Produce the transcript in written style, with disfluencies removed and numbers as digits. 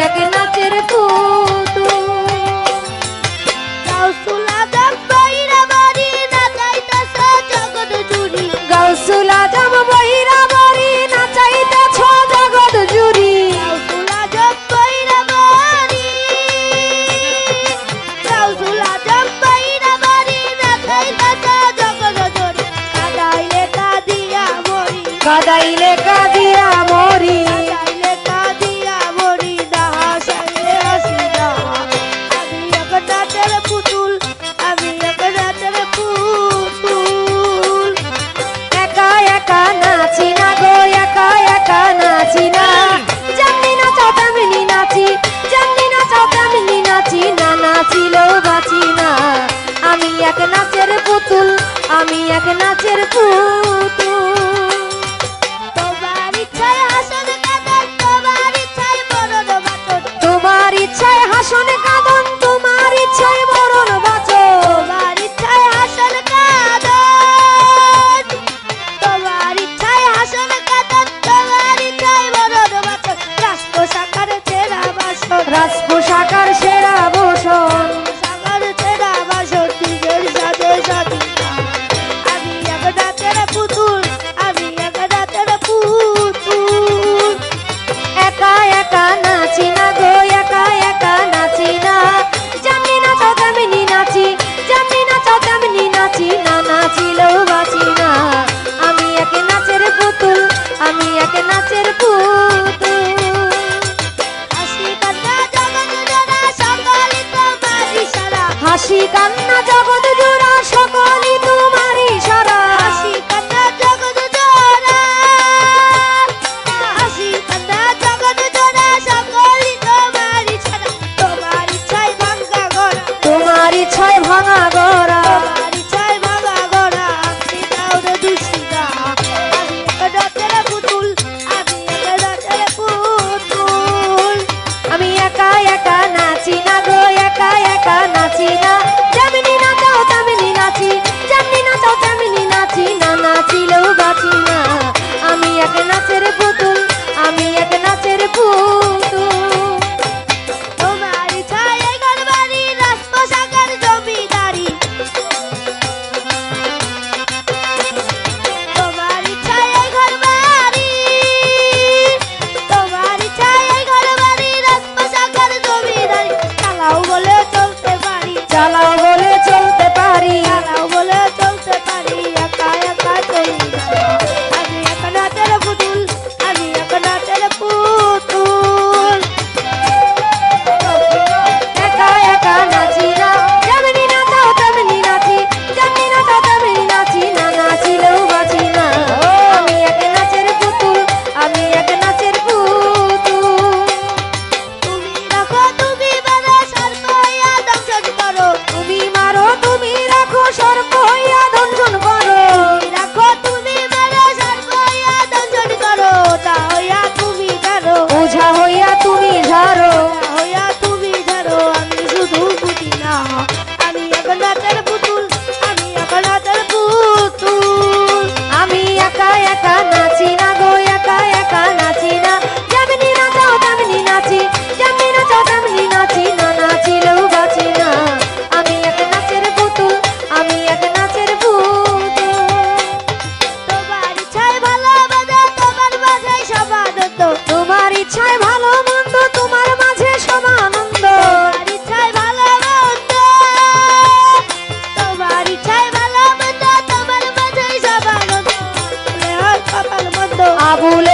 এক নাচের পুতুল। গাউসুল আজম বহিরা বাড়ি নাচাইতেছে জগৎ জুড়ি। গাউসুল আজম বহিরা বাড়ি নাচাইতেছ জগৎ জুড়ি। গাউসুল আজম বহিরা বাড়ি, গাউসুল আজম বহিরা বাড়ি নাচাইতেছে জগৎ জুড়ি। কাদাইলে কাদিয়া মরি, কাদাইলে কাদিয়া মরি, কাদাইলে কাদিয়া মরি, হাসাইলে হাসি না। আমি এক নাচের পুতুল, আমি এক নাচের পুতুল। একা একা নাচি না গো, একা একা নাচি না। যেমনি নাচাও তেমনি নাচি, যেমনি নাচাও তেমনি নাচি, না নাচিলেও বাঁচি না। আমি এক নাচের পুতুল, আমি এক নাচের পুতুল। তোমার ইচ্ছায় হাসন কাঁদন, তোমার ইচ্ছায় মরণ বাঁচন। তোমার ইচ্ছায় হাসন কাঁদন, তোমার ইচ্ছায় মরণ বাঁচন। তোমার ইচ্ছায় হাসন কাঁদন, তোমার ইচ্ছায় হাসন কাঁদন, তোমার ইচ্ছায় মরণ বাঁচন। রাজপোশাকের ছেঁড়া বাসন, রাজপোশাকার সেরা ভূষণ, পোশাকের ছেঁড়া বাসন, নিজের সাথে সাথী না। আমি এক নাচের পুতুল, আমি এক নাচের পুতুল। একা একা নাচি না গো, একা একা নাচি না। যেমনি নাচাও তেমনি নাচি, যেমনি নাচাও তেমনি নাচি, না নাচিলেও বাঁচি না। আমি এক নাচের পুতুল, আমি এক নাচের পুতুল। হাসি কান্না জগৎ জোড়া সকলই তোমার ইশারা। হাসি কান্না জগৎ জোড়া সকলই তোমার ইশারা। হাসি কান্না জগৎ জোড়া, হাসি কান্না জগৎ জোড়া সকলই তোমার ইশারা। তোমার ইচ্ছায় ভাঙা গড়া, তোমার ইচ্ছায় ভাঙা গড়া, তোমার ইচ্ছায় ভাঙা গড়া। আমি কাউরে দোষী না, আমি এক নাচের পুতুল, আমি এক নাচের পুতুল। আমি একা একা নাচি না গো, একা একা নাচি না। যেমনি নাচাও তেমনি নাচি, যেমনি নাচাও তেমনি নাচি, না নাচিলেও বাঁচি না। আমি এক নাচের পুতুল, আমি এক নাচের পুতুল। তোমার ইচ্ছায় এই ঘরবাড়ি, রাজপোশাকের জমিদারি। তোমার ইচ্ছায় এই ঘরবাড়ি, তোমার ইচ্ছায় এই ঘরবাড়ি, রাজপোশাকের জমিদারি। চালাও বলে চলতে পারি, চালাও বলে চলতে পারি, চালাও বলে চলতে পারি, একা একা চলি না। আমি এক নাচের পুতুল, আমি এক নাচের পুতুল। একা একা নাচি না। যেমনি নাচাও তেমনি নাচি, যেমনি নাচাও তেমনি নাচি, না নাচিলেও বাঁচি না। আমি এক নাচের পুতুল, আমি এক নাচের পুতুল। তুমি রাখো তুমি বারো সর্প হইয়া দংশন করো। তুমি মারো তুমি রাখো, সর্প হইয়া দংশন করো। তুমি রাখো তুমি বারো সর্প হইয়া দংশন করো। তা হইয়া তুমি ঝাড়ো, ওঝা হইয়া তুমি ঝাড়ো। তা হইয়া তুমি ঝাড়ো। আমি শুধু বুঝি না, আমি এক নাচের পুতুল, আমি এক নাচের পুতুল। আমি একা একা নাচি না গো, একা একা নাচি না। যেমনি নাচাও তেমনি নাচি, যেমনি নাচাও তেমনি নাচি, না নাচিলেও বাঁচি না। আমি এক নাচের পুতুল, আমি এক নাচের পুতুল। তোমার ইচ্ছায় ভালো মন্দ, তোমার মাঝে সব আনন্দ। তোমার ইচ্ছায় ভালো মন্দ, তোমার মাঝে সব আনন্দ। তোমার ইচ্ছায় ভালো মন্দ, তোমার ইচ্ছায় ভালো মন্দ, তোমার মাঝে সব আনন্দ। হয় কপাল মন্দ, আবুলে